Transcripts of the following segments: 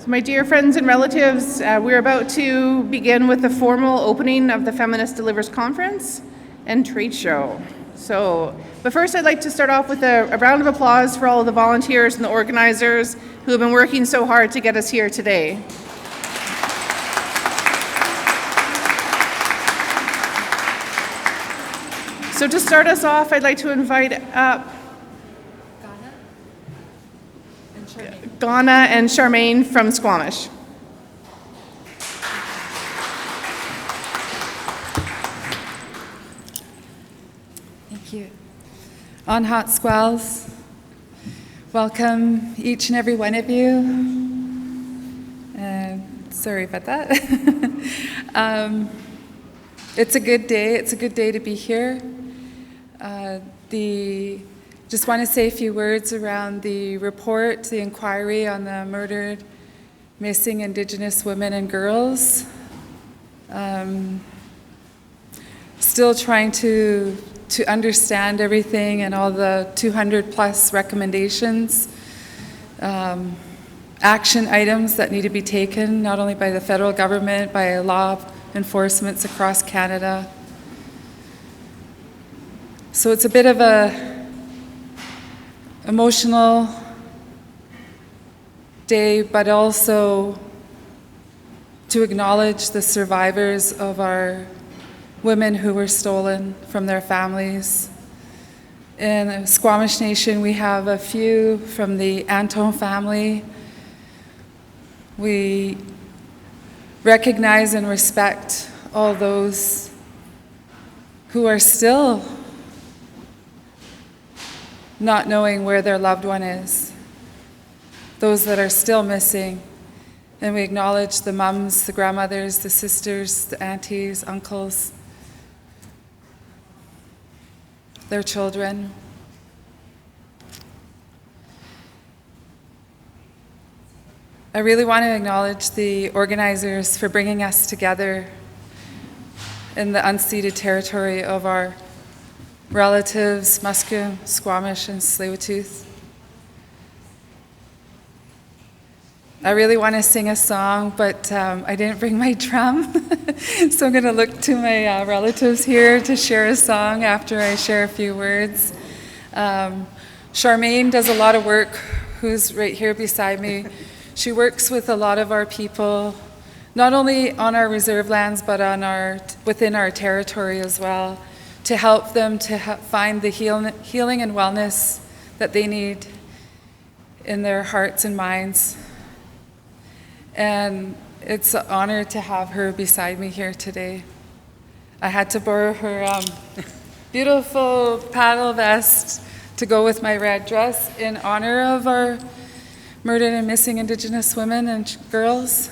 So my dear friends and relatives, we're about to begin with the formal opening of the Feminist Delivers Conference and Trade Show. But first I'd like to start off with a round of applause for all of the volunteers and the organizers who have been working so hard to get us here today. So to start us off, I'd like to invite up Ghana and Charmaine from Squamish. Thank you. On Hot Squalls, welcome each and every one of you. Sorry about that. It's a good day. It's a good day to be here. Just want to say a few words around the report, the inquiry on the murdered, missing Indigenous women and girls. Still trying to understand everything and all the 200 plus recommendations, action items that need to be taken, not only by the federal government, by law enforcements across Canada. So it's a bit of a emotional day, but also to acknowledge the survivors of our women who were stolen from their families. In the Squamish Nation, we have a few from the Anton family. We recognize and respect all those who are still not knowing where their loved one is, those that are still missing. And we acknowledge the mums, the grandmothers, the sisters, the aunties, uncles, their children. I really want to acknowledge the organizers for bringing us together in the unceded territory of our relatives, Musqueam, Squamish, and Tsleil-Waututh. I really want to sing a song, but I didn't bring my drum, so I'm going to look to my relatives here to share a song after I share a few words. Charmaine does a lot of work, who's right here beside me. She works with a lot of our people, not only on our reserve lands, but within our territory as well, to help them to find the healing and wellness that they need in their hearts and minds. And it's an honor to have her beside me here today. I had to borrow her beautiful paddle vest to go with my red dress in honor of our murdered and missing Indigenous women and girls.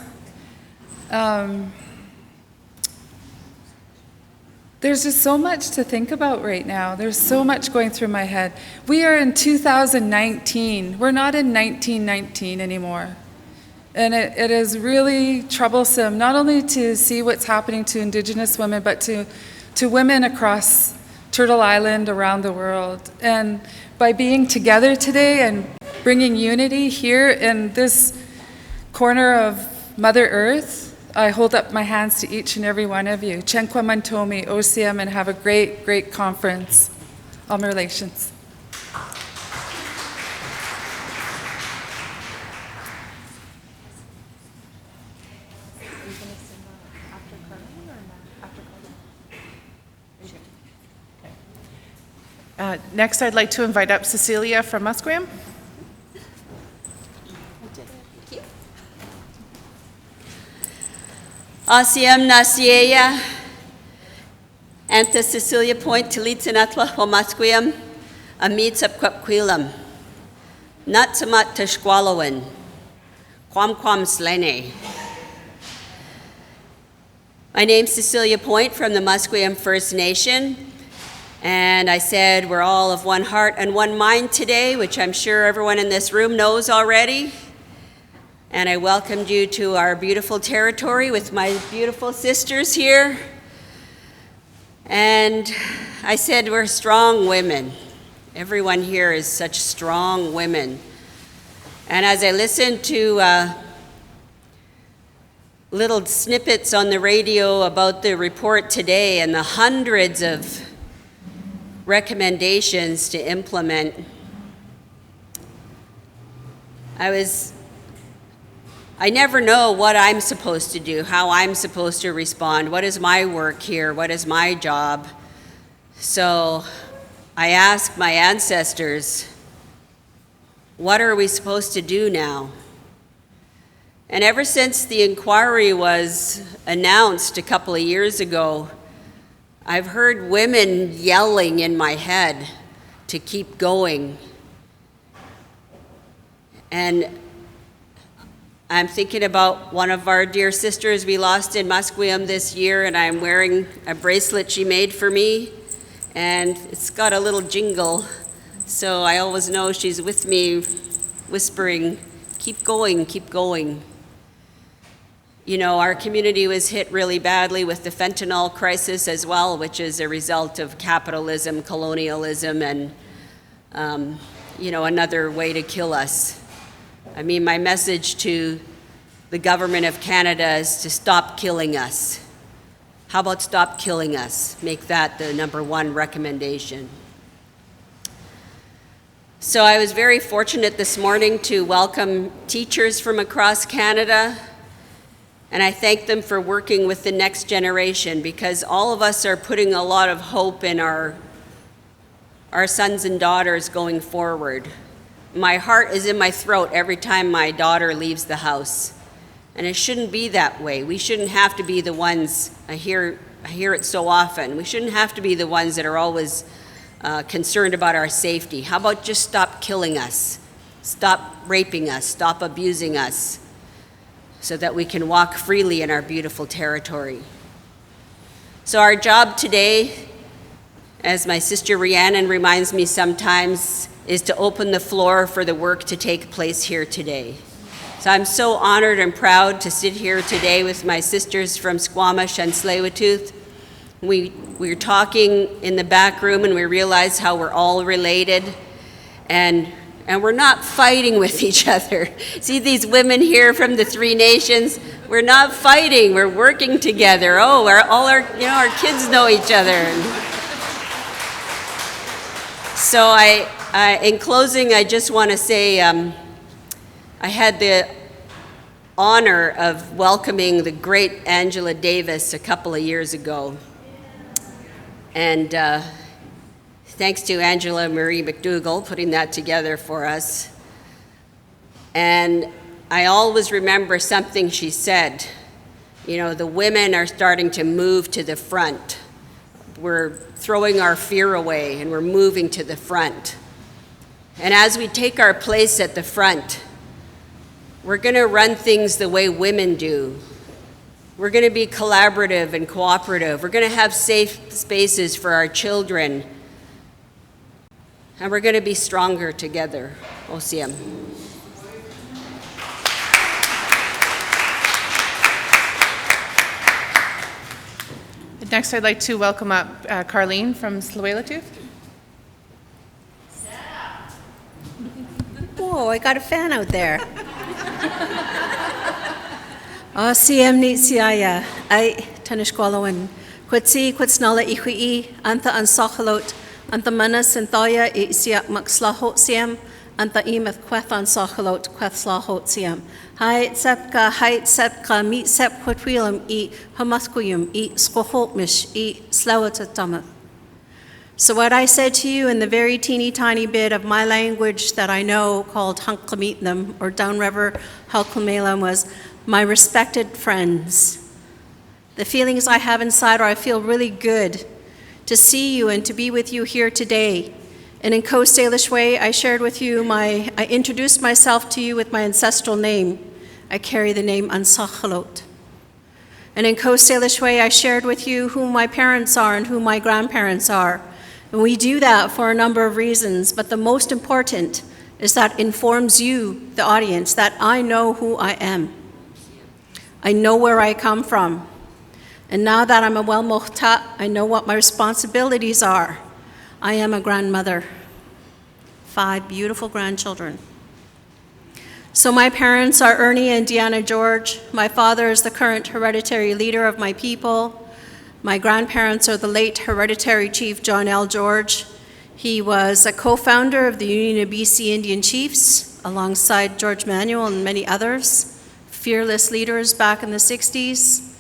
There's just so much to think about right now. There's so much going through my head. We are in 2019. We're not in 1919 anymore. And it is really troublesome, not only to see what's happening to Indigenous women, but to women across Turtle Island, around the world. And by being together today and bringing unity here in this corner of Mother Earth, I hold up my hands to each and every one of you. Chenkwa Mantomi, OCM, and have a great, great conference on relations. Next, I'd like to invite up Cecilia from Musqueam. Asiem Nasieya, Anta Cecilia Point, Talitsanatwa, Homasquiam, Amitsap Quapquilam, Natsamat Tashqualowin, Quam Slene. My name's Cecilia Point from the Musqueam First Nation, and I said we're all of one heart and one mind today, which I'm sure everyone in this room knows already. And I welcomed you to our beautiful territory with my beautiful sisters here. And I said we're strong women. Everyone here is such strong women. And as I listened to little snippets on the radio about the report today and the hundreds of recommendations to implement, I never know what I'm supposed to do, how I'm supposed to respond, what is my work here, what is my job. So I asked my ancestors, what are we supposed to do now? And ever since the inquiry was announced a couple of years ago, I've heard women yelling in my head to keep going. And I'm thinking about one of our dear sisters we lost in Musqueam this year, and I'm wearing a bracelet she made for me, and it's got a little jingle, so I always know she's with me whispering, keep going, keep going. You know, our community was hit really badly with the fentanyl crisis as well, which is a result of capitalism, colonialism, and, another way to kill us. I mean, my message to the government of Canada is to stop killing us. How about stop killing us? Make that the number one recommendation. So I was very fortunate this morning to welcome teachers from across Canada, and I thank them for working with the next generation, because all of us are putting a lot of hope in our sons and daughters going forward. My heart is in my throat every time my daughter leaves the house. And it shouldn't be that way. We shouldn't have to be the ones, I hear it so often, we shouldn't have to be the ones that are always concerned about our safety. How about just stop killing us? Stop raping us, stop abusing us, so that we can walk freely in our beautiful territory. So our job today, as my sister Rhiannon reminds me sometimes, is to open the floor for the work to take place here today. So I'm so honored and proud to sit here today with my sisters from Squamish and Tsleil-Waututh. We were talking in the back room, and we realized how we're all related, and we're not fighting with each other. See these women here from the Three Nations? We're not fighting, we're working together. Oh, our kids know each other. So in closing, I just want to say I had the honor of welcoming the great Angela Davis a couple of years ago. And thanks to Angela Marie McDougall putting that together for us. And I always remember something she said. You know, the women are starting to move to the front. We're throwing our fear away and we're moving to the front. And as we take our place at the front, we're going to run things the way women do. We're going to be collaborative and cooperative. We're going to have safe spaces for our children. And we're going to be stronger together. Osiem. Next, I'd like to welcome up Carlene from Tsleil-Waututh. Whoa, I got a fan out there. CM ni siaya ay tanishkwalawan. Kwatsi kwatsnala ihui anta ansachalot anta manas antaya isiak makslahot siam anta imath kwethan sachalot kwethlahot siam. Hai sepka meet sep kwatwilam I hamaskuyum I skoholtmish I slawatatamat. So what I said to you in the very teeny tiny bit of my language that I know called Hunklamitnam or Downriver Halklamelam was, my respected friends, the feelings I have inside, or I feel really good to see you and to be with you here today. And in Coast Salish way, I shared with you I introduced myself to you with my ancestral name. I carry the name Ansachalot. And in Coast Salish way, I shared with you who my parents are and who my grandparents are. And we do that for a number of reasons, but the most important is that informs you, the audience, that I know who I am. I know where I come from. And now that I'm a Welmochta, I know what my responsibilities are. I am a grandmother, 5 beautiful grandchildren. So my parents are Ernie and Deanna George. My father is the current hereditary leader of my people. My grandparents are the late hereditary chief John L. George. He was a co-founder of the Union of BC Indian Chiefs alongside George Manuel and many others, fearless leaders back in the 60s.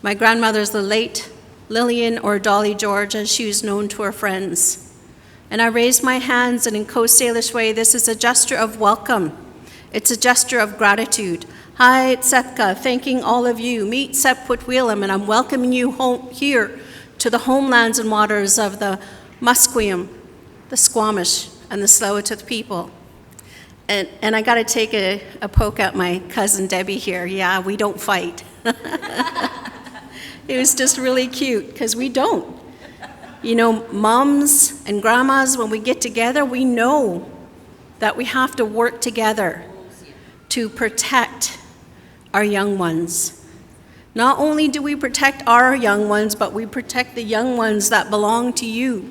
My grandmother is the late Lillian or Dolly George, as she was known to her friends. And I raise my hands, and in Coast Salish way, this is a gesture of welcome. It's a gesture of gratitude. Hi, Tsetka, thanking all of you. Meet Sep Putwilam, and I'm welcoming you home here to the homelands and waters of the Musqueam, the Squamish, and the Tsleil-Waututh people. And I got to take a poke at my cousin Debbie here. Yeah, we don't fight. It was just really cute, because we don't. You know, moms and grandmas, when we get together, we know that we have to work together to protect our young ones. Not only do we protect our young ones, but we protect the young ones that belong to you,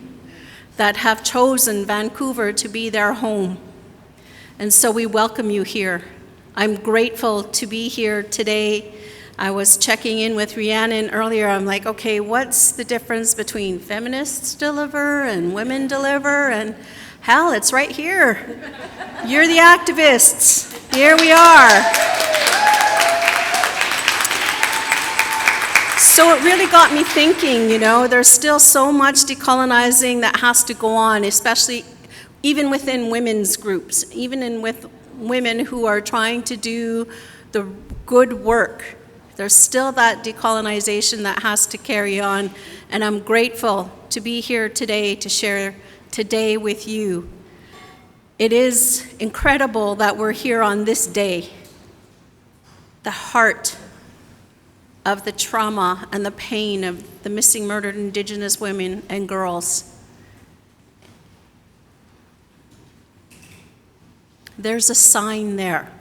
that have chosen Vancouver to be their home. And so we welcome you here. I'm grateful to be here today. I was checking in with Rhiannon earlier. I'm like, okay, what's the difference between feminists deliver and women deliver? And hell, it's right here. You're the activists. Here we are. So it really got me thinking, you know, there's still so much decolonizing that has to go on, especially even within women's groups, even with women who are trying to do the good work. There's still that decolonization that has to carry on, and I'm grateful to be here today to share today with you. It is incredible that we're here on this day, the heart of the trauma and the pain of the missing, murdered Indigenous women and girls. There's a sign there.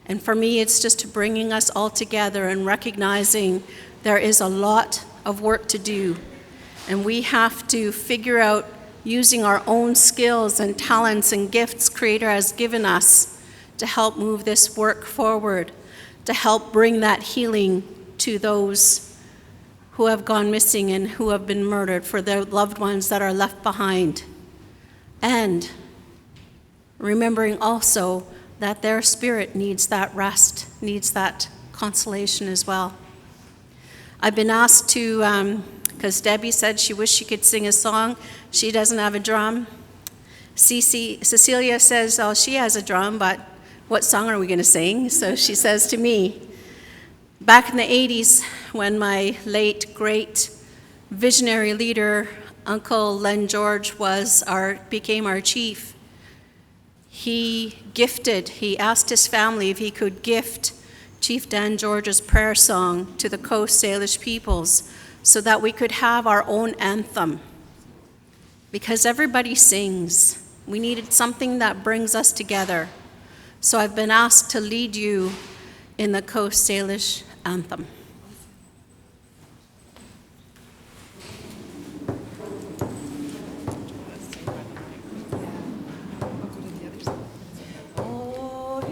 And for me, it's just bringing us all together and recognizing there is a lot of work to do. And we have to figure out, using our own skills and talents and gifts Creator has given us, to help move this work forward, to help bring that healing to those who have gone missing and who have been murdered, for their loved ones that are left behind. And remembering also that their spirit needs that rest, needs that consolation as well. I've been asked to, because Debbie said she wished she could sing a song. She doesn't have a drum. Cecilia says, oh, she has a drum, but what song are we going to sing? So she says to me, back in the 80s, when my late, great visionary leader, Uncle Len George, became our chief, he asked his family if he could gift Chief Dan George's prayer song to the Coast Salish peoples so that we could have our own anthem. Because everybody sings. We needed something that brings us together. So I've been asked to lead you in the Coast Salish anthem. Oh,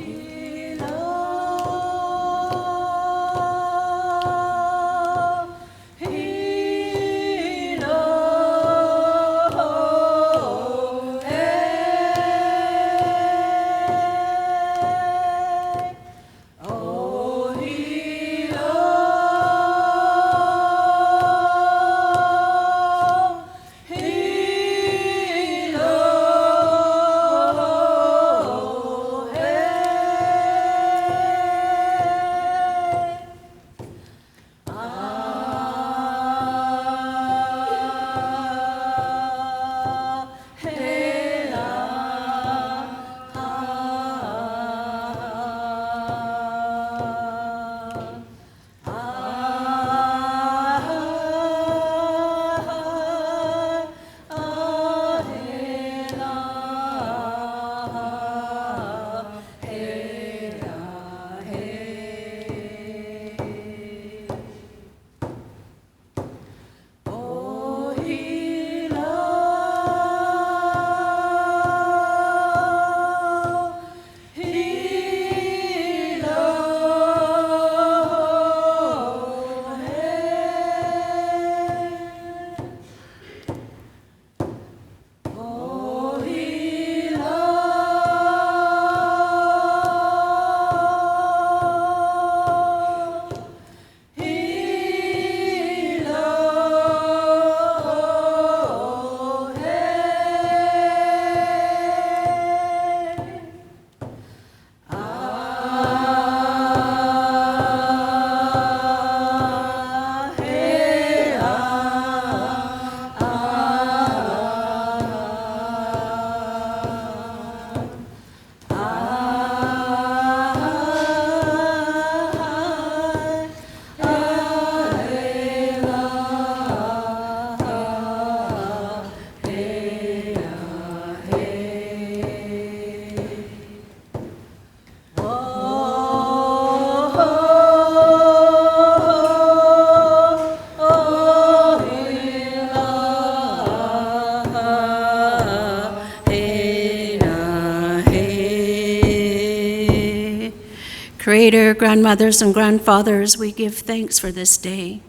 Creator, grandmothers, and grandfathers, we give thanks for this day.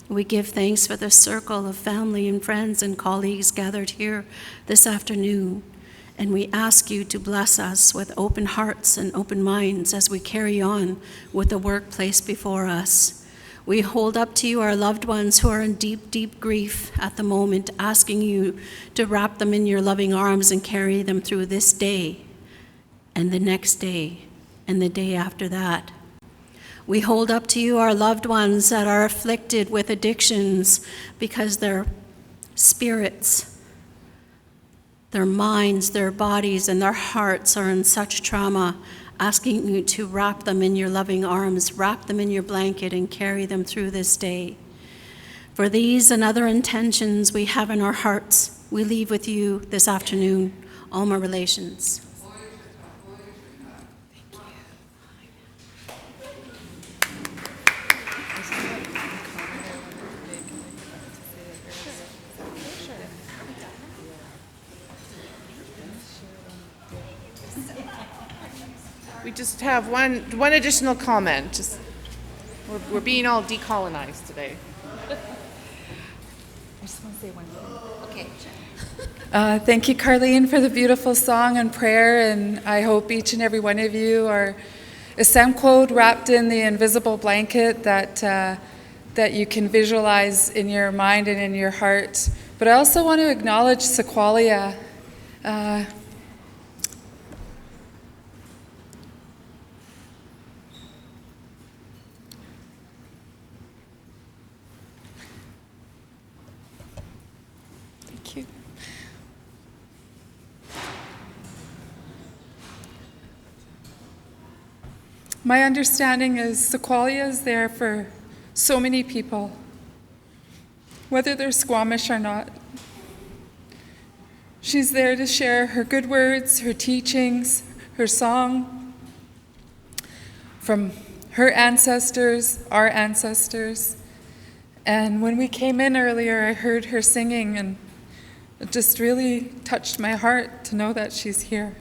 We give thanks for the circle of family and friends and colleagues gathered here this afternoon. And we ask you to bless us with open hearts and open minds as we carry on with the work placed before us. We hold up to you our loved ones who are in deep, deep grief at the moment, asking you to wrap them in your loving arms and carry them through this day and the next day and the day after that. We hold up to you our loved ones that are afflicted with addictions because their spirits, their minds, their bodies, and their hearts are in such trauma, asking you to wrap them in your loving arms, wrap them in your blanket, and carry them through this day. For these and other intentions we have in our hearts, we leave with you this afternoon, Alma Relations. We just have one additional comment. We're being all decolonized today. I just want to say one thing. Okay. Thank you, Carlene, for the beautiful song and prayer, and I hope each and every one of you are Esemquod wrapped in the invisible blanket that you can visualize in your mind and in your heart. But I also want to acknowledge Sequoia. My understanding is Sequoia is there for so many people, whether they're Squamish or not. She's there to share her good words, her teachings, her song from her ancestors, our ancestors. And when we came in earlier, I heard her singing, and it just really touched my heart to know that she's here.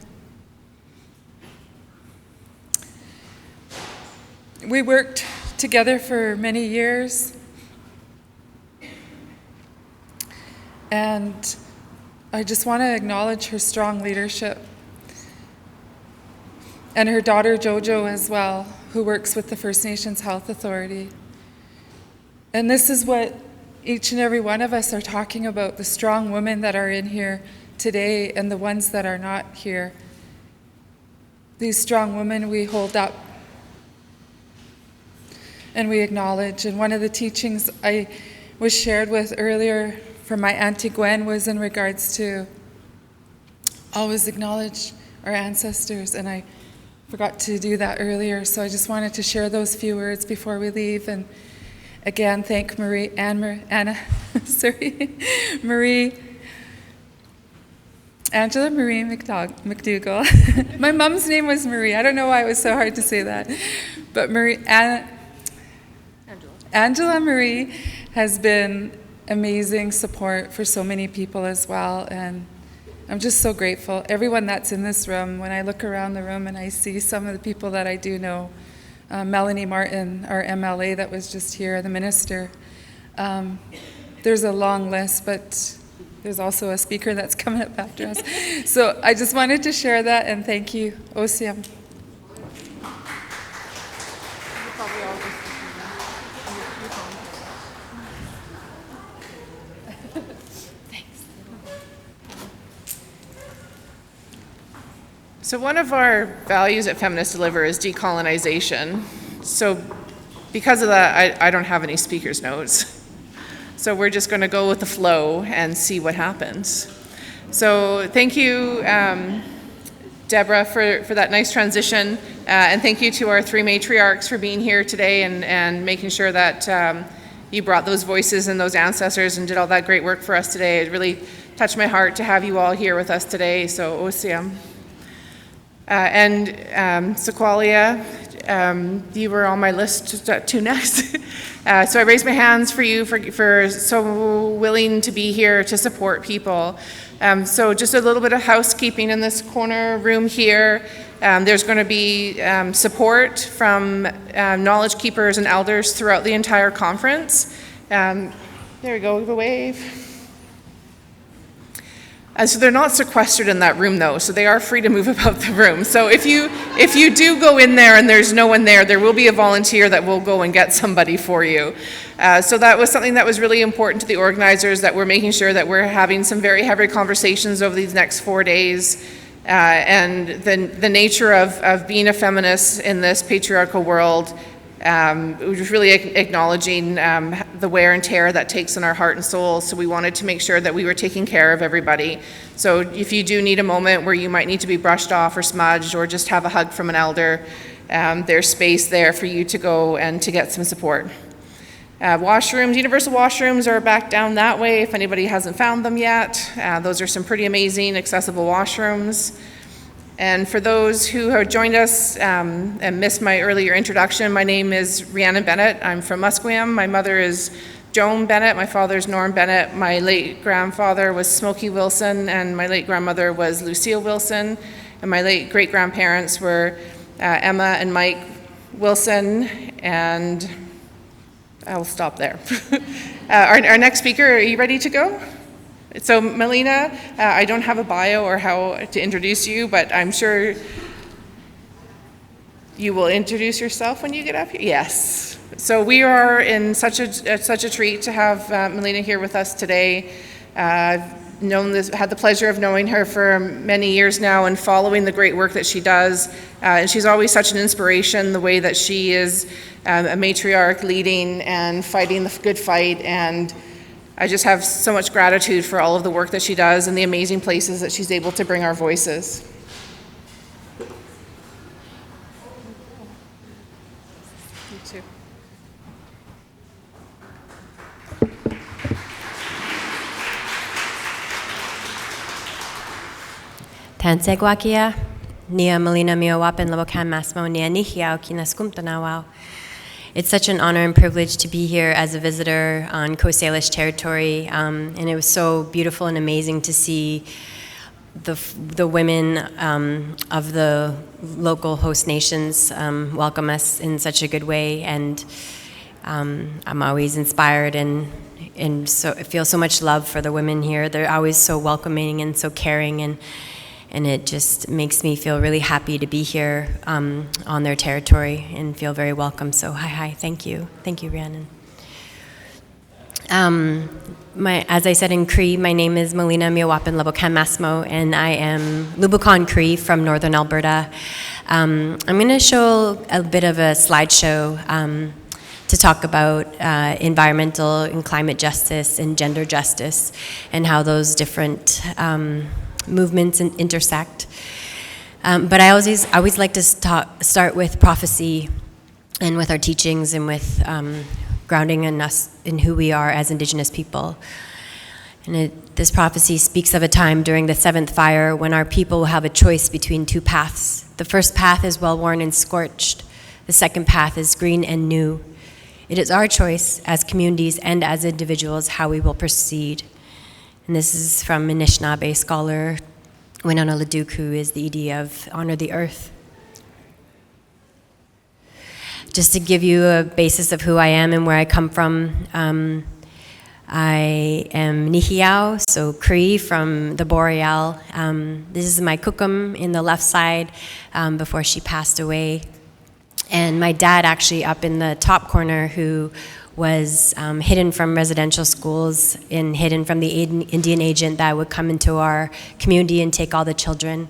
We worked together for many years, and I just want to acknowledge her strong leadership, and her daughter Jojo as well, who works with the First Nations Health Authority. And this is what each and every one of us are talking about, the strong women that are in here today and the ones that are not here. These strong women we hold up and we acknowledge. And one of the teachings I was shared with earlier from my Auntie Gwen was in regards to always acknowledge our ancestors, and I forgot to do that earlier, so I just wanted to share those few words before we leave. And again, thank Angela Marie McDougall. My mom's name was Marie. I don't know why it was so hard to say that. But Angela Marie has been amazing support for so many people as well. And I'm just so grateful. Everyone that's in this room, when I look around the room and I see some of the people that I do know, Melanie Martin, our MLA that was just here, the minister. There's a long list, but there's also a speaker that's coming up after us. So I just wanted to share that, and thank you, OCM. So one of our values at Feminists Deliver is decolonization. So because of that, I don't have any speaker's notes. So we're just going to go with the flow and see what happens. So thank you, Deborah, for that nice transition. And thank you to our three matriarchs for being here today and making sure that you brought those voices and those ancestors and did all that great work for us today. It really touched my heart to have you all here with us today. So OCM. And Sequoia, you were on my list to next. So I raised my hands for you for so willing to be here to support people. So just a little bit of housekeeping in this corner room here. There's going to be support from knowledge keepers and elders throughout the entire conference. There we go, give a wave. So they're not sequestered in that room though, so they are free to move about the room. So if you do go in there and there's no one there will be a volunteer that will go and get somebody for you. So that was something that was really important to the organizers, that we're making sure that we're having some very heavy conversations over these next 4 days. And the nature of being a feminist in this patriarchal world, was really acknowledging the wear and tear that takes on our heart and soul. So we wanted to make sure that we were taking care of everybody. So if you do need a moment where you might need to be brushed off or smudged or just have a hug from an elder, there's space there for you to go and to get some support. Washrooms, universal washrooms are back down that way if anybody hasn't found them yet. Those are some pretty amazing accessible washrooms. And for those who have joined us and missed my earlier introduction, my name is Rhiannon Bennett. I'm from Musqueam. My mother is Joan Bennett. My father's Norm Bennett. My late grandfather was Smokey Wilson, and my late grandmother was Lucille Wilson. And my late great-grandparents were Emma and Mike Wilson, and I'll stop there. Our next speaker, are you ready to go? So Melina, I don't have a bio or how to introduce you, but I'm sure you will introduce yourself when you get up here. Yes. So we are in such a treat to have Melina here with us today. I've had the pleasure of knowing her for many years now and following the great work that she does. And she's always such an inspiration, the way that she is a matriarch leading and fighting the good fight. And I just have so much gratitude for all of the work that she does and the amazing places that she's able to bring our voices. You too. Tansegwakia, Nia Melina Laboucane Massimo, Nia Nihiao, Kinaskumtanawao. It's such an honor and privilege to be here as a visitor on Coast Salish territory, and it was so beautiful and amazing to see the women of the local host nations welcome us in such a good way, and I'm always inspired and so I feel so much love for the women here. They're always so welcoming and so caring, and it just makes me feel really happy to be here on their territory and feel very welcome. So hi, thank you, Rhiannon. As I said in Cree, my name is Melina Laboucane Massimo, and I am Laboucane Cree from Northern Alberta. I'm going to show a bit of a slideshow to talk about environmental and climate justice and gender justice and how those different movements intersect. But I always like to start with prophecy and with our teachings and with grounding in us in who we are as Indigenous people. And this prophecy speaks of a time during the seventh fire when our people will have a choice between two paths. The first path is well-worn and scorched. The second path is green and new. It is our choice as communities and as individuals how we will proceed. And this is from Anishinaabe scholar Winona Leduc, who is the ED of Honor the Earth. Just to give you a basis of who I am and where I come from, I am Nihiao, so Cree from the Boreal. This is my kukum in the left side before she passed away. And my dad actually up in the top corner, who was hidden from residential schools and hidden from the Indian agent that would come into our community and take all the children,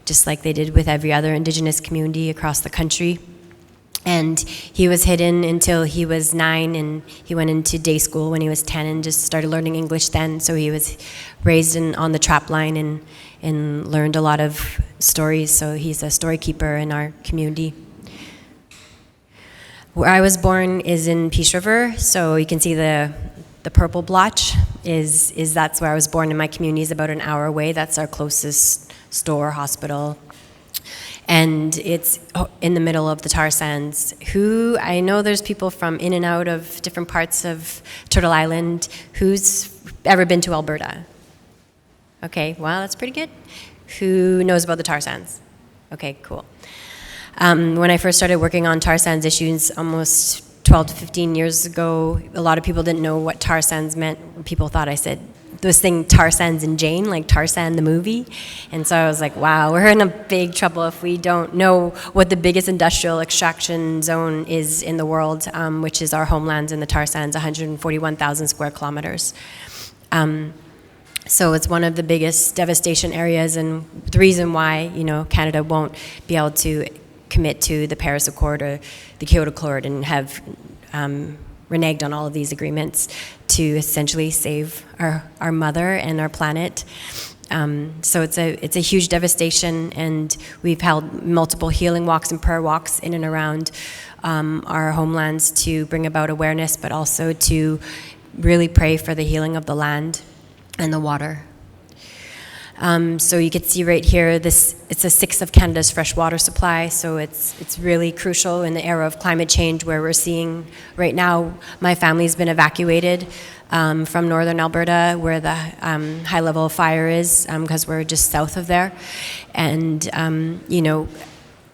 just like they did with every other Indigenous community across the country. And he was hidden until he was 9, and he went into day school when he was 10 and just started learning English then. So he was raised on the trap line and learned a lot of stories. So he's a story keeper in our community. Where I was born is in Peace River, so you can see the purple blotch is that's where I was born, and my community is about an hour away. That's our closest store, hospital. And it's in the middle of the tar sands. Who, I know there's people from in and out of different parts of Turtle Island. Who's ever been to Alberta? Okay, well, that's pretty good. Who knows about the tar sands? Okay, cool. When I first started working on tar sands issues almost 12 to 15 years ago, a lot of people didn't know what tar sands meant. People thought I said this thing, Tar Sands and Jane, like Tarzan the movie. And so I was like, wow, we're in a big trouble if we don't know what the biggest industrial extraction zone is in the world, which is our homelands in the tar sands, 141,000 square kilometers. So it's one of the biggest devastation areas, and the reason why, Canada won't be able to commit to the Paris Accord or the Kyoto Accord and have reneged on all of these agreements to essentially save our mother and our planet. So it's a huge devastation, and we've held multiple healing walks and prayer walks in and around our homelands to bring about awareness, but also to really pray for the healing of the land and the water. So you can see right here, it's a sixth of Canada's fresh water supply, so it's really crucial in the era of climate change, where we're seeing right now, my family's been evacuated from northern Alberta, where the high level of fire is, because we're just south of there. And,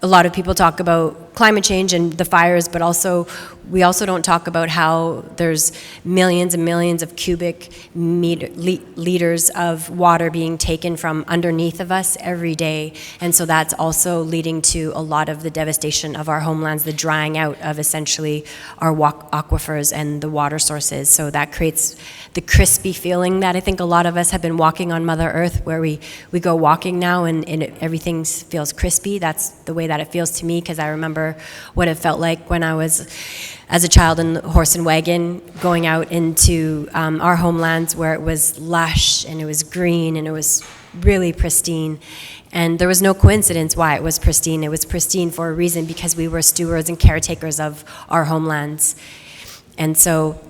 a lot of people talk about climate change and the fires, but we also don't talk about how there's millions and millions of cubic liters of water being taken from underneath of us every day. And so that's also leading to a lot of the devastation of our homelands, the drying out of essentially our aquifers and the water sources. So that creates the crispy feeling that I think a lot of us have been walking on Mother Earth, where we go walking now and everything feels crispy. That's the way that it feels to me, because I remember what it felt like when I was, as a child, in the horse and wagon, going out into our homelands, where it was lush and it was green and it was really pristine. And there was no coincidence why it was pristine. It was pristine for a reason, because we were stewards and caretakers of our homelands. And so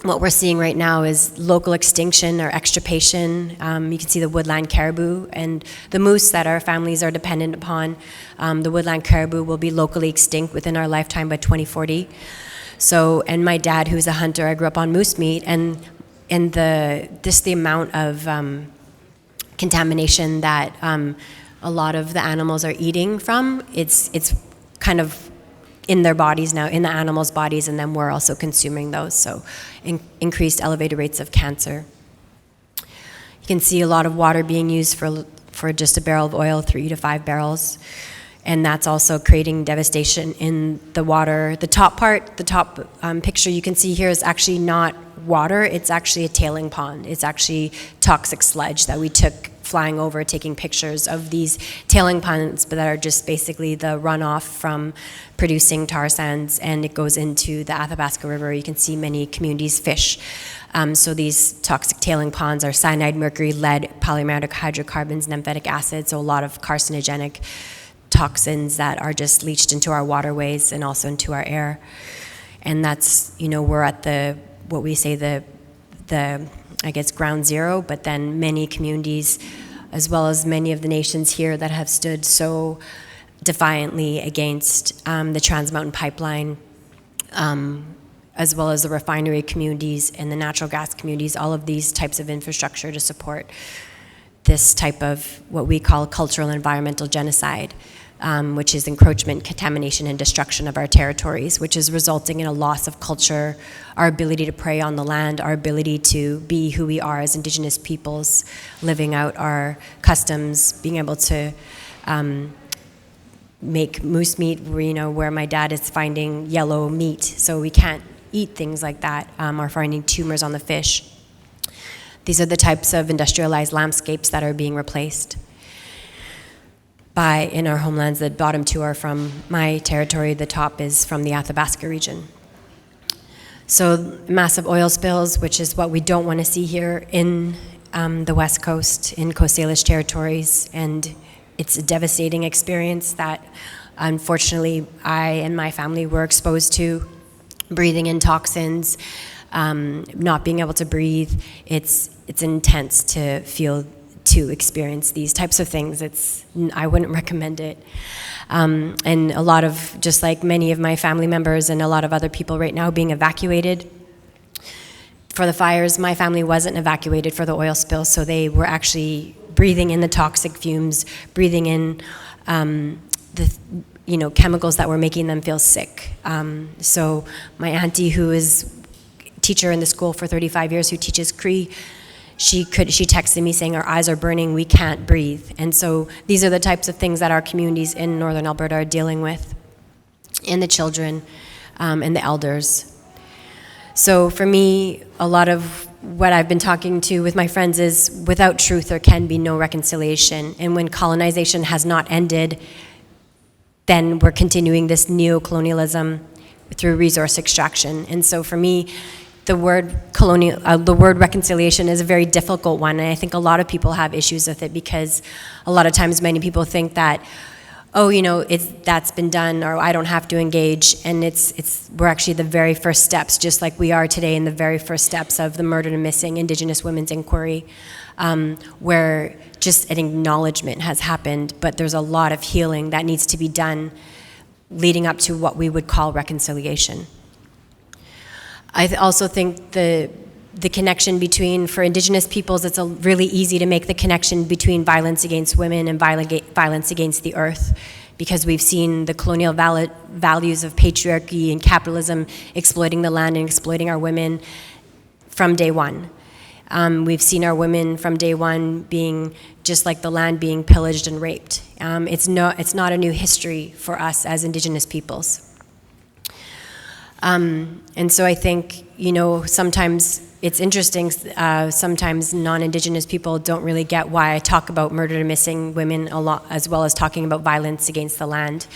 what we're seeing right now is local extinction or extirpation. You can see the woodland caribou and the moose that our families are dependent upon. The woodland caribou will be locally extinct within our lifetime by 2040. So, and my dad, who's a hunter, I grew up on moose meat, and the amount of contamination that a lot of the animals are eating from, it's kind of in their bodies now, in the animals' bodies, and then we're also consuming those. So increased elevated rates of cancer. You can see a lot of water being used for just a barrel of oil, 3 to 5 barrels. And that's also creating devastation in the water. The top picture you can see here is actually not water, it's actually a tailing pond. It's actually toxic sludge that we took flying over, taking pictures of these tailing ponds, but that are just basically the runoff from producing tar sands, and it goes into the Athabasca River. You can see many communities fish. So these toxic tailing ponds are cyanide, mercury, lead, polyaromatic hydrocarbons, and amphetic acid, so a lot of carcinogenic toxins that are just leached into our waterways and also into our air. And that's, we're at what we say the I guess ground zero, but then many communities, as well as many of the nations here that have stood so defiantly against the Trans Mountain Pipeline, as well as the refinery communities and the natural gas communities, all of these types of infrastructure to support this type of what we call cultural and environmental genocide, which is encroachment, contamination, and destruction of our territories, which is resulting in a loss of culture, our ability to prey on the land, our ability to be who we are as Indigenous peoples, living out our customs, being able to make moose meat, where my dad is finding yellow meat, so we can't eat things like that, or finding tumors on the fish. These are the types of industrialized landscapes that are being replaced in our homelands. The bottom two are from my territory, the top is from the Athabasca region. So massive oil spills, which is what we don't want to see here in the West Coast, in Coast Salish territories, and it's a devastating experience that unfortunately I and my family were exposed to, breathing in toxins, not being able to breathe. It's intense to experience these types of things. I wouldn't recommend it. And a lot of, just like many of my family members and a lot of other people right now being evacuated for the fires, my family wasn't evacuated for the oil spills, so they were actually breathing in the toxic fumes, breathing in chemicals that were making them feel sick. So my auntie, who is teacher in the school for 35 years, who teaches Cree, she texted me saying, our eyes are burning, we can't breathe. And so these are the types of things that our communities in Northern Alberta are dealing with, and the children and the elders. So for me, a lot of what I've been talking to with my friends is, without truth there can be no reconciliation. And when colonization has not ended, then we're continuing this neo-colonialism through resource extraction. And so for me, the word reconciliation is a very difficult one, and I think a lot of people have issues with it, because a lot of times many people think that, that's been done, or I don't have to engage, and we're actually the very first steps, just like we are today in the very first steps of the Murdered and Missing Indigenous Women's Inquiry, where just an acknowledgement has happened, but there's a lot of healing that needs to be done leading up to what we would call reconciliation. I also think the connection between, for Indigenous peoples, it's really easy to make the connection between violence against women and violence against the earth, because we've seen the colonial values of patriarchy and capitalism exploiting the land and exploiting our women from day one. We've seen our women from day one being, just like the land, being pillaged and raped. It's not a new history for us as Indigenous peoples. And so I think, sometimes it's interesting, sometimes non-Indigenous people don't really get why I talk about murdered and missing women a lot, as well as talking about violence against the land.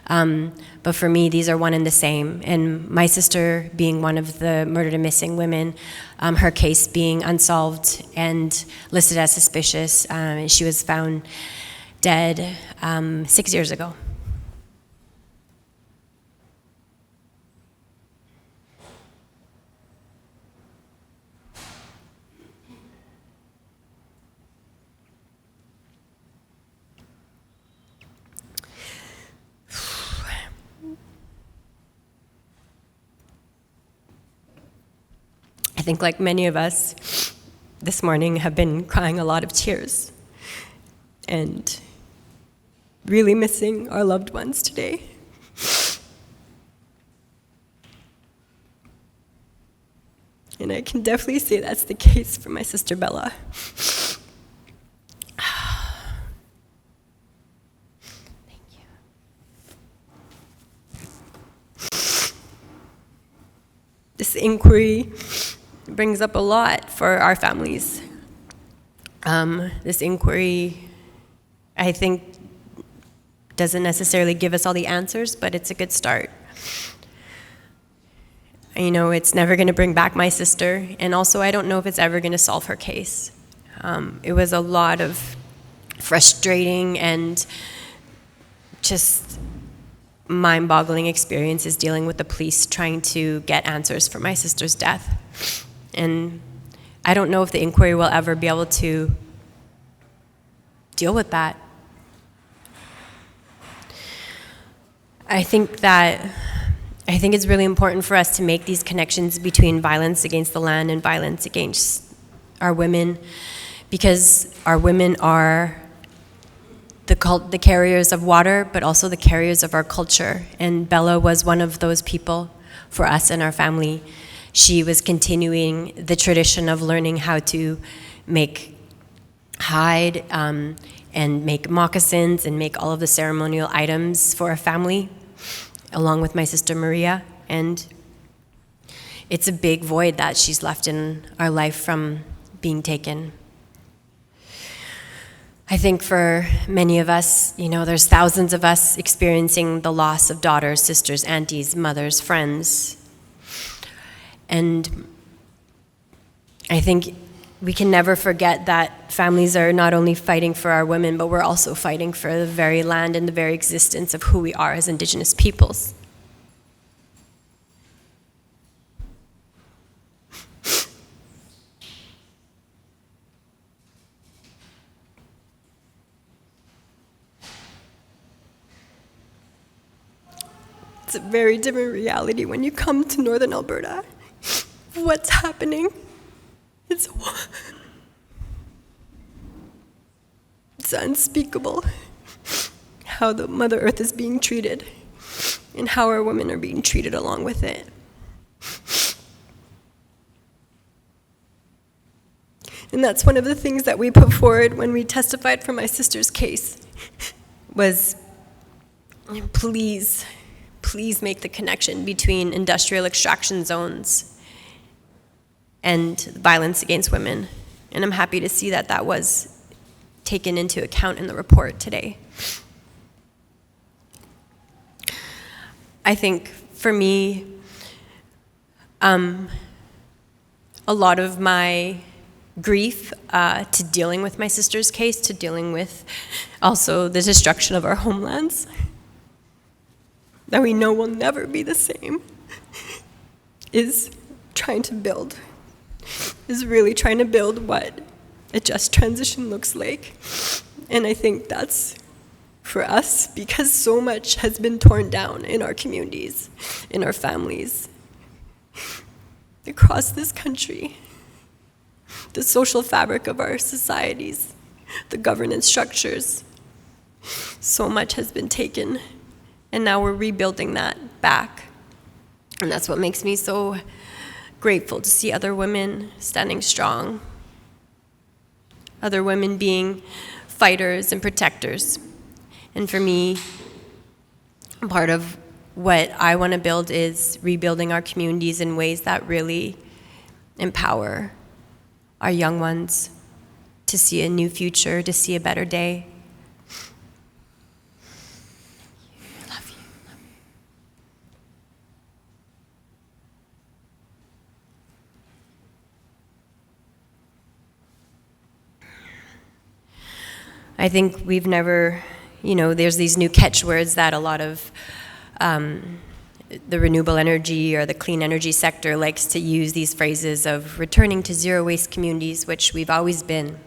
But for me, these are one and the same. And my sister being one of the murdered and missing women, her case being unsolved and listed as suspicious, she was found dead 6 years ago. I think, like many of us this morning, have been crying a lot of tears and really missing our loved ones today. And I can definitely say that's the case for my sister Bella. Thank you. This inquiry brings up a lot for our families. This inquiry, I think, doesn't necessarily give us all the answers, but it's a good start. It's never going to bring back my sister, and also I don't know if it's ever going to solve her case. It was a lot of frustrating and just mind-boggling experiences dealing with the police trying to get answers for my sister's death. And I don't know if the inquiry will ever be able to deal with that. I think it's really important for us to make these connections between violence against the land and violence against our women, because our women are the carriers of water, but also the carriers of our culture. And Bella was one of those people for us and our family. She was continuing the tradition of learning how to make hide and make moccasins and make all of the ceremonial items for our family, along with my sister Maria. And it's a big void that she's left in our life from being taken. I think for many of us, there's thousands of us experiencing the loss of daughters, sisters, aunties, mothers, friends. And I think we can never forget that families are not only fighting for our women, but we're also fighting for the very land and the very existence of who we are as Indigenous peoples. It's a very different reality when you come to Northern Alberta. What's happening? It's unspeakable. how the Mother Earth is being treated and how our women are being treated along with it. And that's one of the things that we put forward when we testified for my sister's case, was please make the connection between industrial extraction zones and violence against women. And I'm happy to see that that was taken into account in the report today. I think for me, a lot of my grief to dealing with my sister's case, to dealing with also the destruction of our homelands that we know will never be the same, is really trying to build what a just transition looks like. And I think that's for us, because so much has been torn down in our communities, in our families, across this country. The social fabric of our societies, the governance structures. So much has been taken, and now we're rebuilding that back. And that's what makes me so grateful to see other women standing strong, other women being fighters and protectors. And for me, part of what I want to build is rebuilding our communities in ways that really empower our young ones to see a new future, to see a better day. Love you. I think we've never, there's these new catchwords that a lot of the renewable energy or the clean energy sector likes to use, these phrases of returning to zero waste communities, which we've always been.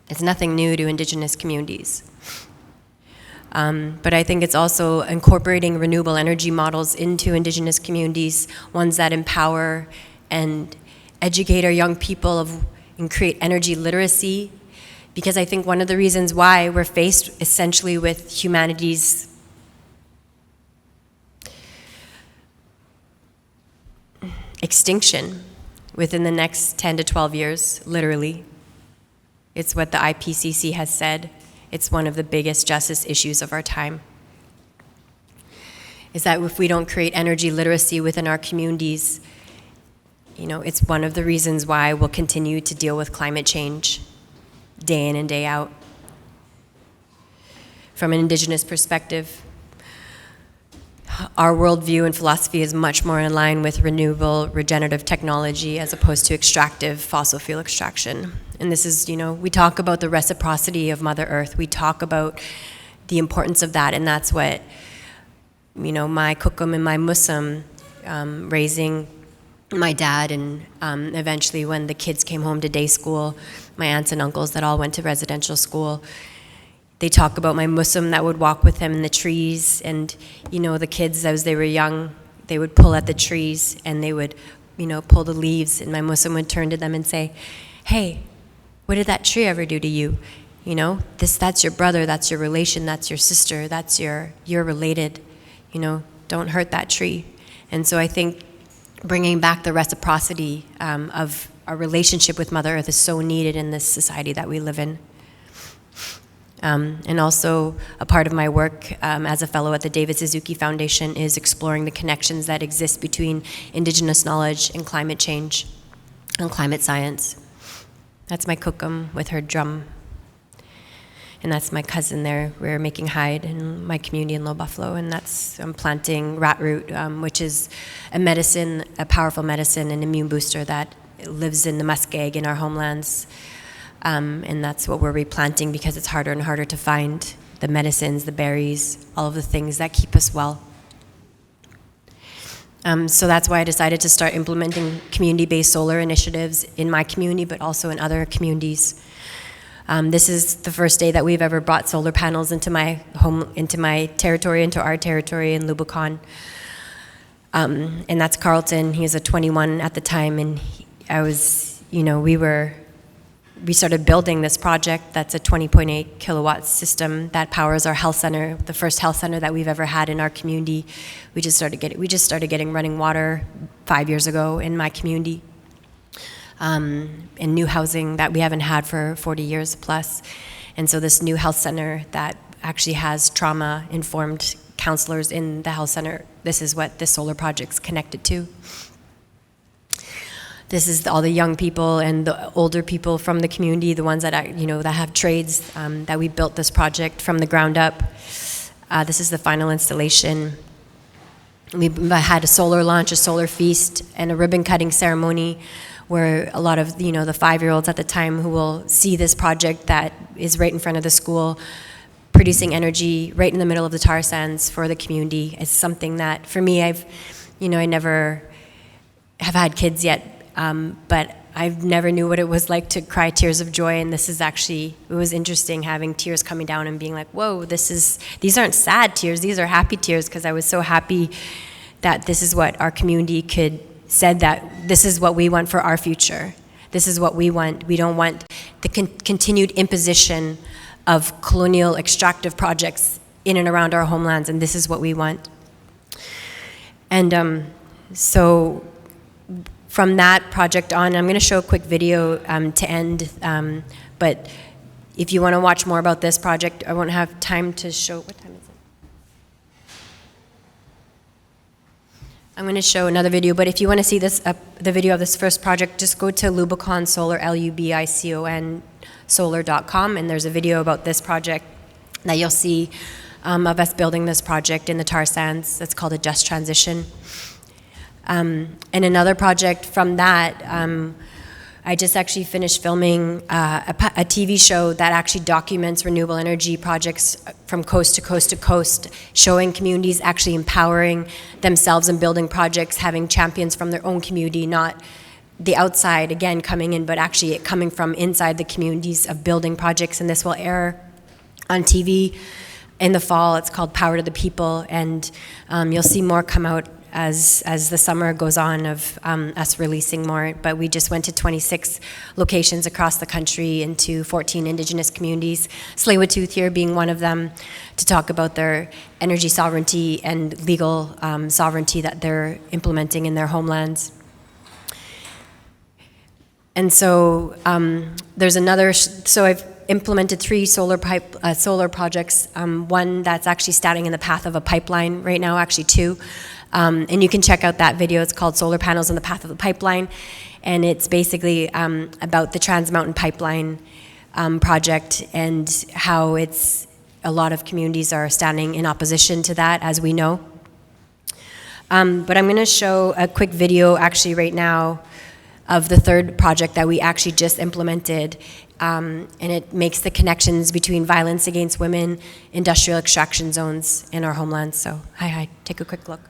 It's nothing new to Indigenous communities. But I think it's also incorporating renewable energy models into Indigenous communities, ones that empower and educate our young people and create energy literacy. Because I think one of the reasons why we're faced essentially with humanity's extinction within the next 10 to 12 years, literally. It's what the IPCC has said. It's one of the biggest justice issues of our time. Is that if we don't create energy literacy within our communities, it's one of the reasons why we'll continue to deal with climate change day in and day out. From an Indigenous perspective, our worldview and philosophy is much more in line with renewable, regenerative technology as opposed to extractive fossil fuel extraction. And this is, we talk about the reciprocity of Mother Earth. We talk about the importance of that, and that's what, my kukum and my musum, raising my dad, and eventually when the kids came home to day school, my aunts and uncles that all went to residential school, they talk about my musum that would walk with him in the trees, and the kids as they were young, they would pull at the trees and they would pull the leaves, and my musum would turn to them and say, "Hey, what did that tree ever do to you? That's your brother, that's your relation, that's your sister, you're related, don't hurt that tree." And so I think bringing back the reciprocity of our relationship with Mother Earth is so needed in this society that we live in. And also a part of my work as a fellow at the David Suzuki Foundation is exploring the connections that exist between Indigenous knowledge and climate change and climate science. That's my kukum with her drum. And that's my cousin there. We're making hide in my community in Low Buffalo, and I'm planting rat root, which is a medicine, a powerful medicine, an immune booster that lives in the muskeg in our homelands. And that's what we're replanting because it's harder and harder to find the medicines, the berries, all of the things that keep us well. So that's why I decided to start implementing community-based solar initiatives in my community, but also in other communities. This is the first day that we've ever brought solar panels into my home, into my territory, into our territory in Laboucane. And that's Carlton. He was a 21 at the time, and we started building this project that's a 20.8 kilowatt system that powers our health center, the first health center that we've ever had in our community. We just started getting running water 5 years ago in my community, and new housing that we haven't had for 40 years plus. And so this new health center that actually has trauma-informed counselors in the health center, this is what this solar project's connected to. This is all the young people and the older people from the community, the ones that that have trades, that we built this project from the ground up. This is the final installation. We had a solar launch, a solar feast, and a ribbon cutting ceremony where a lot of the 5-year-olds at the time who will see this project that is right in front of the school, producing energy right in the middle of the tar sands for the community. Is something that for me, I never have had kids yet. But I never knew what it was like to cry tears of joy, and it was interesting having tears coming down and being like, whoa, these aren't sad tears, these are happy tears, because I was so happy that this is what our community said that this is what we want for our future. This is what we want. We don't want the continued imposition of colonial extractive projects in and around our homelands, and this is what we want. And so from that project on, I'm going to show a quick video to end, but if you want to watch more about this project, I won't have time to show. What time is it? I'm going to show another video, but if you want to see this, the video of this first project, just go to Laboucane Solar, Lubicon solar.com, and there's a video about this project that you'll see of us building this project in the tar sands. That's called a Just Transition. And another project from that, I just actually finished filming a TV show that actually documents renewable energy projects from coast to coast to coast, showing communities actually empowering themselves and building projects, having champions from their own community, not the outside, again, coming in, but actually it coming from inside the communities of building projects. And this will air on TV in the fall. It's called Power to the People, and you'll see more come out as the summer goes on of us releasing more. But we just went to 26 locations across the country into 14 Indigenous communities, Tsleil-Waututh here being one of them, to talk about their energy sovereignty and legal sovereignty that they're implementing in their homelands. And so there's another, so I've implemented 3 solar projects, one that's actually standing in the path of a pipeline right now, actually 2. And you can check out that video. It's called Solar Panels in the Path of the Pipeline. And it's basically about the Trans Mountain Pipeline project and how a lot of communities are standing in opposition to that, as we know. But I'm going to show a quick video actually right now of the third project that we actually just implemented. And it makes the connections between violence against women, industrial extraction zones in our homelands. So, hi, take a quick look.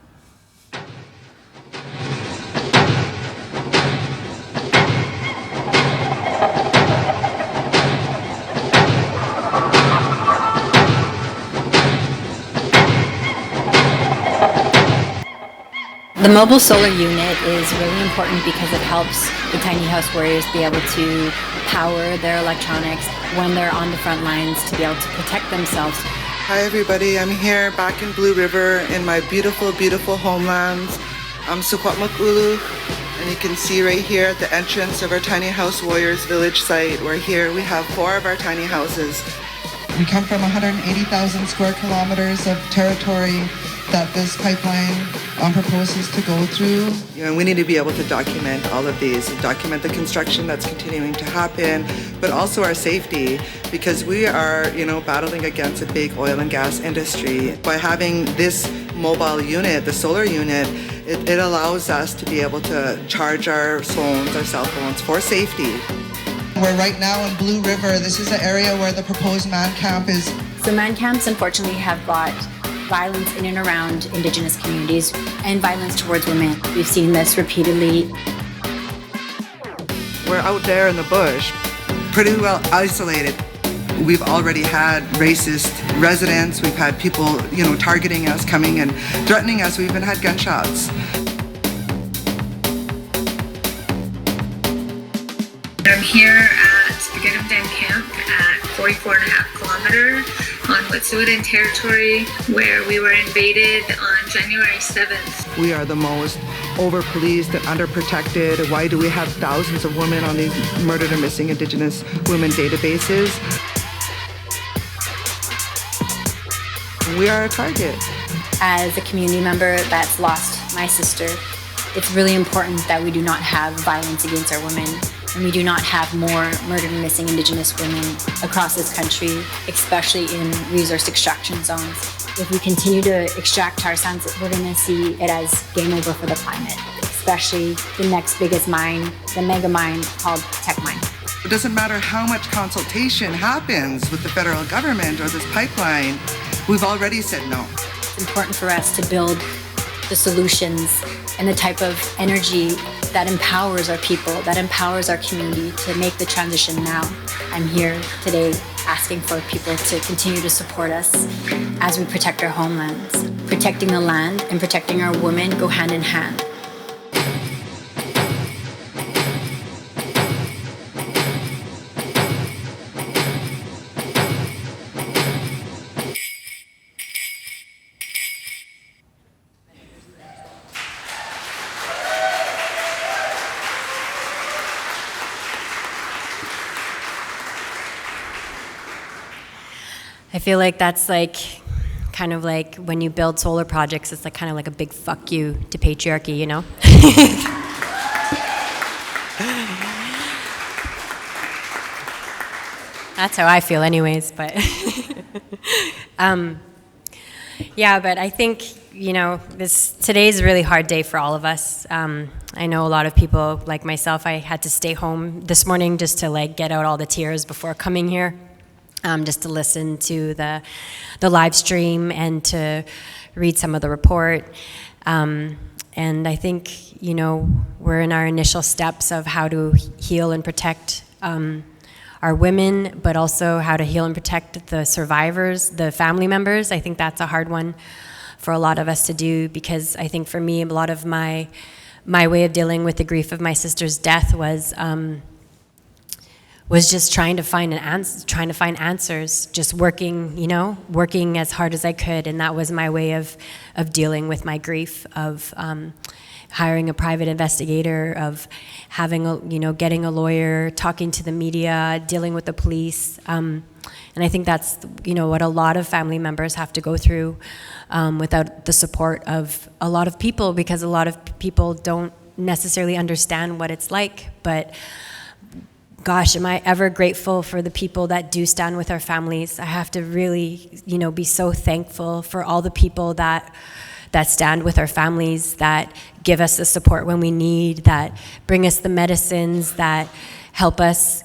The mobile solar unit is really important because it helps the tiny house warriors be able to power their electronics when they're on the front lines to be able to protect themselves. Hi everybody, I'm here back in Blue River in my beautiful, beautiful homelands. I'm Sukwatmuk Ulu, and you can see right here at the entrance of our Tiny House Warriors village site, we're here, we have 4 of our tiny houses. We come from 180,000 square kilometers of territory that this pipeline proposes to go through. And we need to be able to document all of these, document the construction that's continuing to happen, but also our safety, because we are, battling against a big oil and gas industry. By having this mobile unit, the solar unit, it allows us to be able to charge our phones, our cell phones, for safety. We're right now in Blue River. This is the area where the proposed man camp is. So man camps unfortunately have brought violence in and around Indigenous communities and violence towards women. We've seen this repeatedly. We're out there in the bush, pretty well isolated. We've already had racist residents, we've had people, targeting us, coming and threatening us, we've even had gunshots. I'm here at at the Get 'em Down camp at 44.5 kilometer on Wet'suwet'en territory, where we were invaded on January 7th. We are the most over-policed and underprotected. Why do we have thousands of women on these murdered and missing Indigenous women databases? We are a target. As a community member that's lost my sister, it's really important that we do not have violence against our women, and we do not have more murdered and missing Indigenous women across this country, especially in resource extraction zones. If we continue to extract tar sands, we're going to see it as game over for the climate, especially the next biggest mine, the mega mine called Tech Mine. It doesn't matter how much consultation happens with the federal government or this pipeline, we've already said no. It's important for us to build the solutions and the type of energy that empowers our people, that empowers our community to make the transition now. I'm here today asking for people to continue to support us as we protect our homelands. Protecting the land and protecting our women go hand in hand. I feel like that's like kind of like when you build solar projects, it's like kind of like a big fuck you to patriarchy, you know? That's how I feel anyways, but yeah, but I think, you know, today's a really hard day for all of us. I know a lot of people like myself, I had to stay home this morning just to like get out all the tears before coming here. Just to listen to the live stream and to read some of the report. And I think, you know, we're in our initial steps of how to heal and protect our women, but also how to heal and protect the survivors, the family members. I think that's a hard one for a lot of us to do, because I think for me, a lot of my way of dealing with the grief of my sister's death was just trying to find answers, just working as hard as I could, and that was my way of dealing with my grief, of hiring a private investigator, of getting a lawyer, talking to the media, dealing with the police, and I think that's what a lot of family members have to go through without the support of a lot of people, because a lot of people don't necessarily understand what it's like, but. Gosh, am I ever grateful for the people that do stand with our families. I have to really, be so thankful for all the people that stand with our families, that give us the support when we need, that bring us the medicines, that help us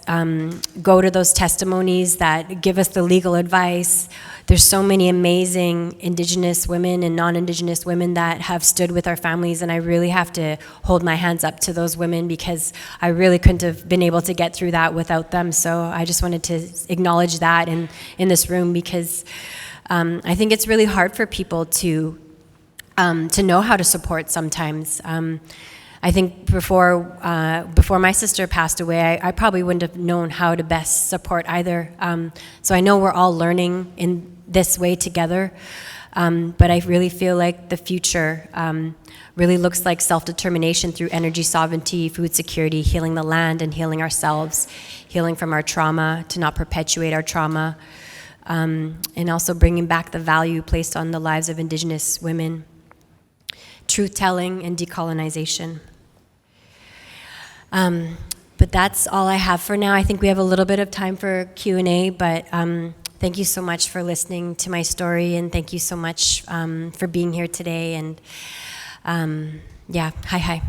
go to those testimonies, that give us the legal advice. There's so many amazing Indigenous women and non-Indigenous women that have stood with our families, and I really have to hold my hands up to those women, because I really couldn't have been able to get through that without them. So I just wanted to acknowledge that in this room, because I think it's really hard for people to know how to support sometimes. I think before my sister passed away, I probably wouldn't have known how to best support either. So I know we're all learning in this way together, but I really feel like the future really looks like self-determination through energy sovereignty, food security, healing the land and healing ourselves, healing from our trauma to not perpetuate our trauma, and also bringing back the value placed on the lives of Indigenous women, truth-telling and decolonization. But that's all I have for now. I think we have a little bit of time for Q&A, but thank you so much for listening to my story, and thank you so much for being here today. And hi.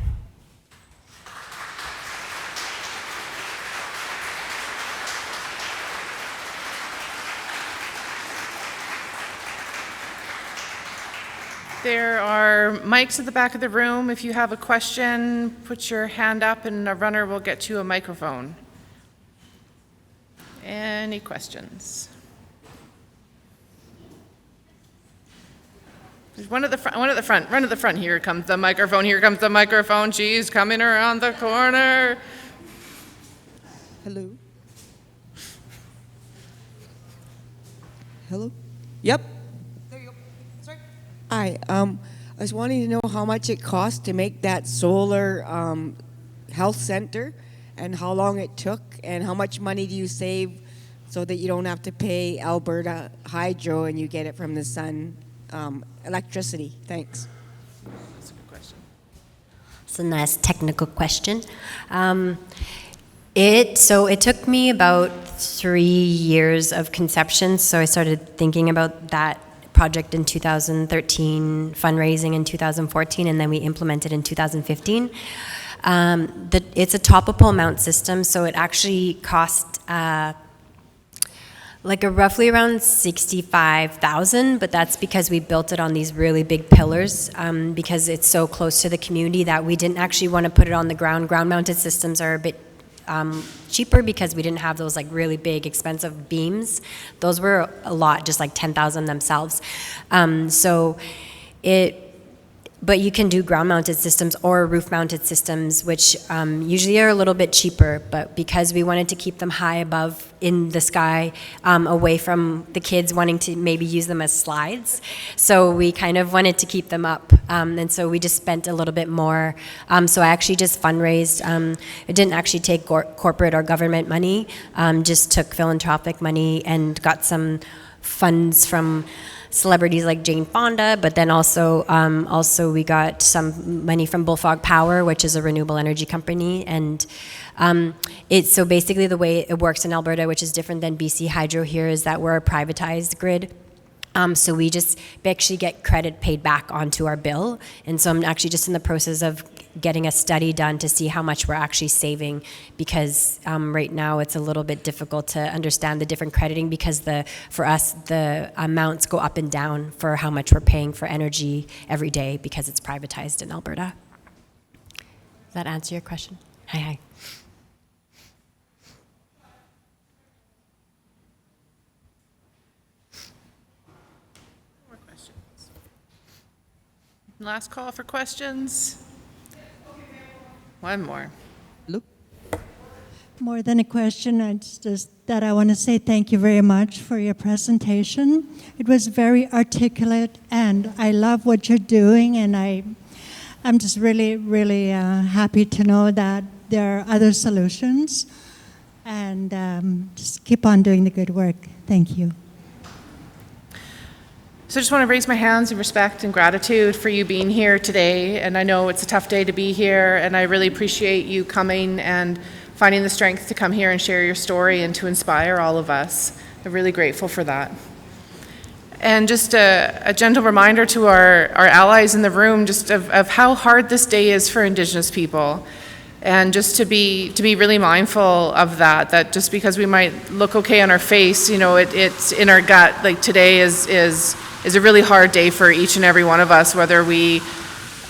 There are mics at the back of the room. If you have a question, put your hand up and a runner will get you a microphone. Any questions? There's one at the front, run to the front. Here comes the microphone, she's coming around the corner. Hello. Hello? Yep. There you go. Sorry. Hi. I was wanting to know how much it cost to make that solar health center and how long it took and how much money do you save so that you don't have to pay Alberta Hydro and you get it from the sun electricity. Thanks. That's a good question. It's a nice technical question. It took me about 3 years of conception. So I started thinking about that project in 2013, fundraising in 2014, and then we implemented in 2015. It's a top-of-pole mount system, so it actually cost roughly around $65,000, but that's because we built it on these really big pillars because it's so close to the community that we didn't actually want to put it on the ground. Ground-mounted systems are a bit cheaper because we didn't have those really big expensive beams. Those were a lot, just like 10,000 themselves. But you can do ground-mounted systems or roof-mounted systems, which usually are a little bit cheaper, but because we wanted to keep them high above in the sky, away from the kids wanting to maybe use them as slides, so we kind of wanted to keep them up, and so we just spent a little bit more. So I actually just fundraised. It didn't actually take corporate or government money, just took philanthropic money and got some funds from celebrities like Jane Fonda, but then also we got some money from Bullfrog Power, which is a renewable energy company, and so basically the way it works in Alberta, which is different than BC Hydro here, is that we're a privatized grid. So we actually get credit paid back onto our bill, and so I'm actually just in the process of getting a study done to see how much we're actually saving, because right now it's a little bit difficult to understand the different crediting because for us the amounts go up and down for how much we're paying for energy every day because it's privatized in Alberta. Does that answer your question? Hi. More questions? Last call for questions. One more. Look. More than a question, it's just that I want to say thank you very much for your presentation. It was very articulate, and I love what you're doing, and I'm just really, really happy to know that there are other solutions, and just keep on doing the good work. Thank you. So I just want to raise my hands in respect and gratitude for you being here today. And I know it's a tough day to be here, and I really appreciate you coming and finding the strength to come here and share your story and to inspire all of us. I'm really grateful for that. And just a gentle reminder to our allies in the room just of how hard this day is for Indigenous people. And just to be really mindful of that just because we might look okay on our face, it's in our gut. Like today is a really hard day for each and every one of us, whether we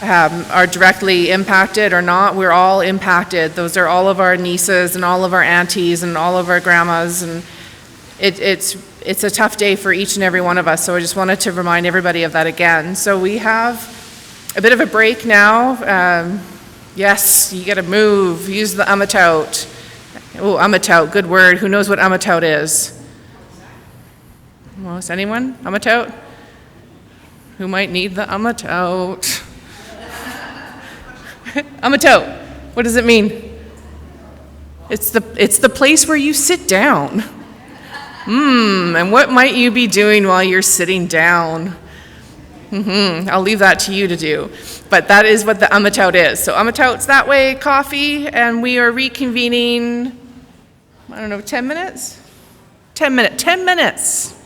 are directly impacted or not. We're all impacted. Those are all of our nieces and all of our aunties and all of our grandmas, and it's a tough day for each and every one of us. So I just wanted to remind everybody of that again. So we have a bit of a break now. Yes, you gotta move, use the amatout. Oh, amatout, good word. Who knows what amatout is? Well, is anyone? Amatout? Who might need the amatout? Amatout, what does it mean? It's the place where you sit down. And what might you be doing while you're sitting down? I'll leave that to you to do. But that is what the amatout is. So amatout's that way, coffee, and we are reconvening, 10 minutes? 10 minutes.